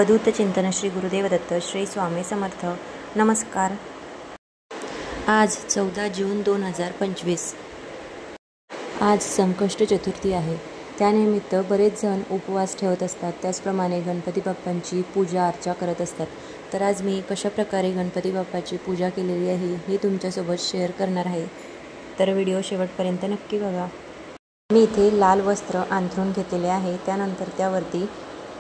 अवधूत चिंतन श्री गुरुदेव दत्त श्री स्वामी समर्थ. नमस्कार. आज 14 जून 2025. आज संकष्ट चतुर्थी आहे. त्यानिमित्त बरेच जण उपवास ठेवत असतात. त्याचप्रमाणे गणपती बाप्पांची पूजा अर्चा करत असतात. तर आज मी कशाप्रकारे गणपती बाप्पाची पूजा केलेली आहे हे तुमच्यासोबत शेअर करणार आहे. तर व्हिडिओ शेवटपर्यंत नक्की बघा. मी इथे लाल वस्त्र अंथरून घेतलेले आहे. त्यानंतर त्यावरती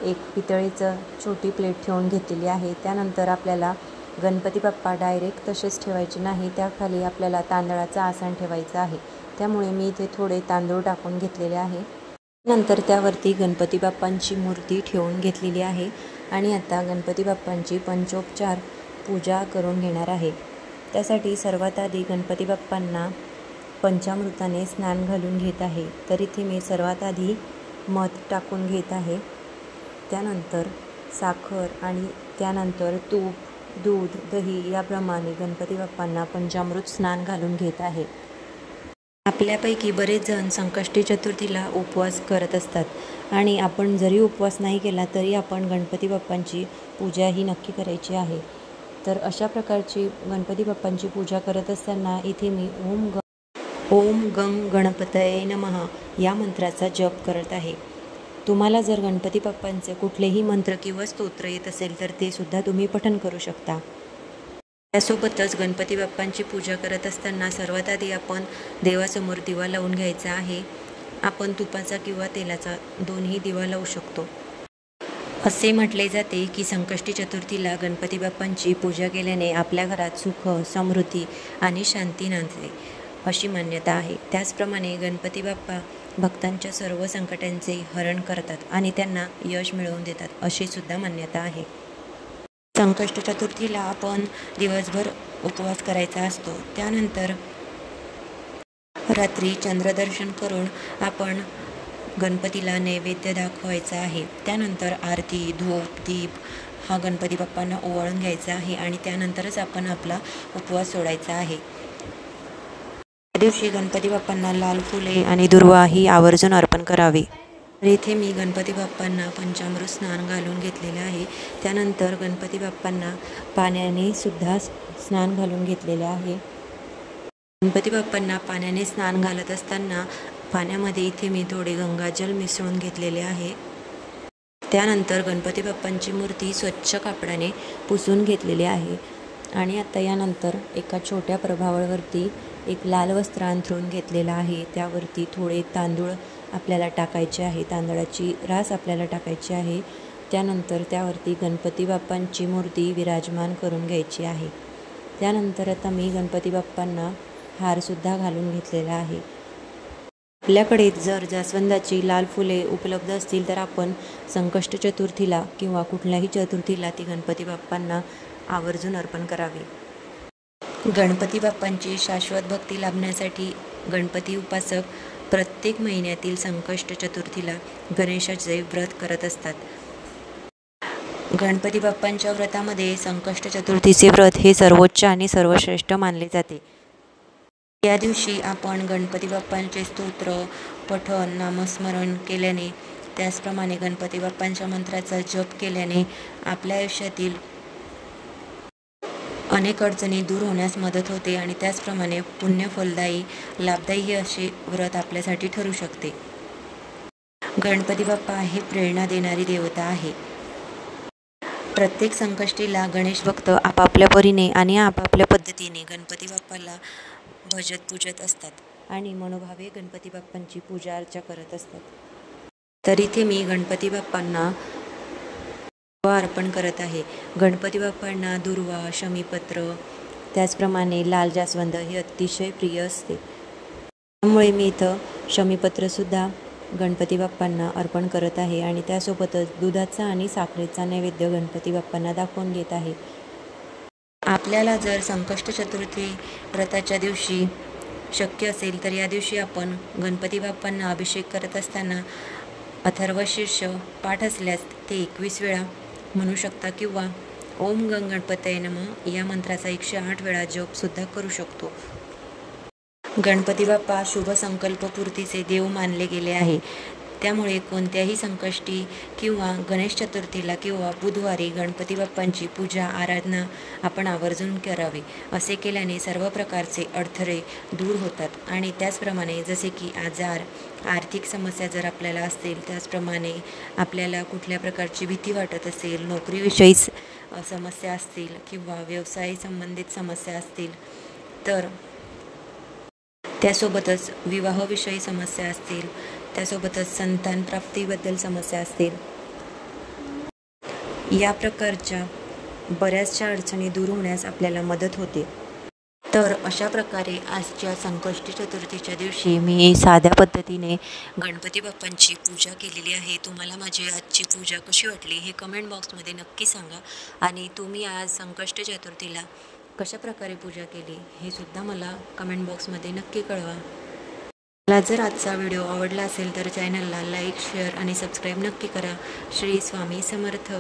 एक पितळेचं छोटी प्लेट ठेवून घेतलेली आहे. त्यानंतर आपल्याला गणपती बाप्पा डायरेक्ट तसेच ठेवायचे नाही, त्याखाली आपल्याला तांदळाचं आसन ठेवायचं आहे. त्यामुळे मी इथे थोडे तांदूळ टाकून घेतलेले आहे. नंतर त्यावरती गणपती बाप्पांची मूर्ती ठेवून घेतलेली आहे आणि आता गणपती बाप्पांची पंचोपचार पूजा करून घेणार आहे. त्यासाठी सर्वात आधी गणपती बाप्पांना पंचामृताने स्नान घालून घेत आहे. तर इथे मी सर्वात आधी मध टाकून घेत आहे. त्यानंतर साखर आणि त्यानंतर तूप, दूध, दही याप्रमाणे गणपती बाप्पांना पंचामृत स्नान घालून घेत आहे. आपल्यापैकी बरेच जण संकष्टी चतुर्थीला उपवास करत असतात आणि आपण जरी उपवास नाही केला तरी आपण गणपती बाप्पांची पूजा ही नक्की करायची आहे. तर अशा प्रकारची गणपती बाप्पांची पूजा करत असताना इथे मी ओम गं गणपतये नमः या मंत्राचा जप करत आहे. तुम्हाला जर गणपती बाप्पांचे कुठलेही मंत्र किंवा स्तोत्र येत असेल तर ते सुद्धा तुम्ही पठण करू शकता. त्यासोबतच गणपती बाप्पांची पूजा करत असताना सर्वात आधी आपण देवासमोर दिवा लावून घ्यायचा आहे. आपण तुपाचा किंवा तेलाचा दोन्ही दिवा लावू शकतो. असे म्हटले जाते की संकष्टी चतुर्थीला गणपती बाप्पांची पूजा केल्याने आपल्या घरात सुख, समृद्धी आणि शांती नांदते अशी मान्यता आहे. त्याचप्रमाणे गणपती बाप्पा भक्तांच्या सर्व संकटांचे हरण करतात आणि त्यांना यश मिळवून देतात अशी सुद्धा मान्यता आहे. संकष्ट चतुर्थीला आपण दिवसभर उपवास करायचा असतो. त्यानंतर रात्री चंद्रदर्शन करून आपण गणपतीला नैवेद्य दाखवायचा आहे. त्यानंतर आरती, धूप, दीप हा गणपती बाप्पांना ओवाळून घ्यायचा आहे आणि त्यानंतरच आपण आपला उपवास सोडायचा आहे. त्या दिवशी गणपती बाप्पांना लाल फुले आणि दुर्वा ही आवर्जून अर्पण करावी. तर इथे मी गणपती बाप्पांना पंचामृत स्नान घालून घेतलेलं आहे. त्यानंतर गणपती बाप्पांना पाण्याने सुद्धा स्नान घालून घेतलेले आहे. गणपती बाप्पांना पाण्याने स्नान घालत असताना पाण्यामध्ये इथे मी थोडे गंगाजल मिसळून घेतलेले आहे. त्यानंतर गणपती बाप्पांची मूर्ती स्वच्छ कापडाने पुसून घेतलेली आहे आणि आता यानंतर एका छोट्या प्रभावळवरती एक लाल वस्त्र अंथरून घेतलेलं आहे. त्यावरती थोडे तांदूळ आपल्याला टाकायचे आहे. तांदळाची रास आपल्याला टाकायची आहे. त्यानंतर त्यावरती गणपती बाप्पांची मूर्ती विराजमान करून घ्यायची आहे. त्यानंतर आता मी गणपती बाप्पांना हारसुद्धा घालून घेतलेला आहे. आपल्याकडे जर जास्वंदाची लाल फुले उपलब्ध असतील तर आपण संकष्ट चतुर्थीला किंवा कुठल्याही चतुर्थीला ती गणपती बाप्पांना आवर्जून अर्पण करावी. गणपती बाप्पांची शाश्वत भक्ती लाभण्यासाठी गणपती उपासक प्रत्येक महिन्यातील संकष्ट चतुर्थीला गणेशाचे व्रत करत असतात. गणपती बाप्पांच्या व्रतामध्ये संकष्ट चतुर्थीचे व्रत हे सर्वोच्च आणि सर्वश्रेष्ठ मानले जाते. या दिवशी आपण गणपती बाप्पांचे स्तोत्र, पठण, नामस्मरण केल्याने, त्याचप्रमाणे गणपती बाप्पांच्या मंत्राचा जप केल्याने आपल्या आयुष्यातील अनेक अडचणी दूर होण्यास मदत होते आणि त्याचप्रमाणे पुण्यफलदायी, लाभदायी हे असे व्रत आपल्यासाठी ठरू शकते. गणपती बाप्पा हे प्रेरणा देणारी देवता आहे. प्रत्येक संकष्टीला गणेश भक्त आपापल्या परीने आणि आपापल्या पद्धतीने गणपती बाप्पाला भजत पूजत असतात आणि मनोभावे गणपती बाप्पांची पूजा अर्चा करत असतात. तर इथे मी गणपती बाप्पांना अर्पण करत आहे. गणपती बाप्पांना दुर्वा, शमीपत्र, त्याचप्रमाणे लाल जास्वंद हे अतिशय प्रिय असते. त्यामुळे मी इथं शमीपत्रसुद्धा गणपती बाप्पांना अर्पण करत आहे आणि त्यासोबतच दुधाचा आणि साखरेचा नैवेद्य गणपती बाप्पांना दाखवून घेत आहे. आपल्याला जर संकष्ट चतुर्थी व्रताच्या दिवशी शक्य असेल तर या दिवशी आपण गणपती बाप्पांना अभिषेक करत असताना अथर्वशीर्ष पाठ असल्यास ते 21 वेळा म्हणू शकता किंवा ओम गं गणपतये नमः या मंत्राचा 108 वेळा जपसुद्धा करू शकतो. गणपती बाप्पा शुभ संकल्प पूर्तीचे देव मानले गेले आहे. त्यामुळे कोणत्याही संकष्टी किंवा गणेश चतुर्थीला किंवा बुधवारी गणपती बाप्पांची पूजा आराधना आपण आवर्जून करावी. असे केल्याने सर्व प्रकारचे अडथळे दूर होतात. आणि त्याचप्रमाणे जसे की आजार, आर्थिक समस्या जर आपल्याला असतील, त्याचप्रमाणे आपल्याला कुठल्या प्रकारची भीती वाटत असेल, नोकरीविषयी समस्या असतील किंवा व्यवसाय संबंधित समस्या असतील, तर त्यासोबतच विवाहाविषयी समस्या असतील, त्यासोबतच संतान प्राप्तीबद्दल समस्या असतील, या प्रकारच्या बऱ्याचशा अडचणी दूर होण्यास आपल्याला मदत होते. तर अशा प्रकारे आजच्या संकष्टी चतुर्थीच्या दिवशी मी साध्या पद्धतीने गणपती बाप्पांची पूजा केलेली आहे. तुम्हाला माझी आजची पूजा कशी वाटली हे कमेंट बॉक्समध्ये नक्की सांगा. आणि तुम्ही आज संकष्ट चतुर्थीला कशा प्रकारे पूजा केली हे सुद्धा मला कमेंट बॉक्समध्ये नक्की कळवा. मला जर आजचा व्हिडिओ आवडला असेल तर चॅनलला लाईक, शेअर आणि सबस्क्राईब नक्की करा. श्री स्वामी समर्थ.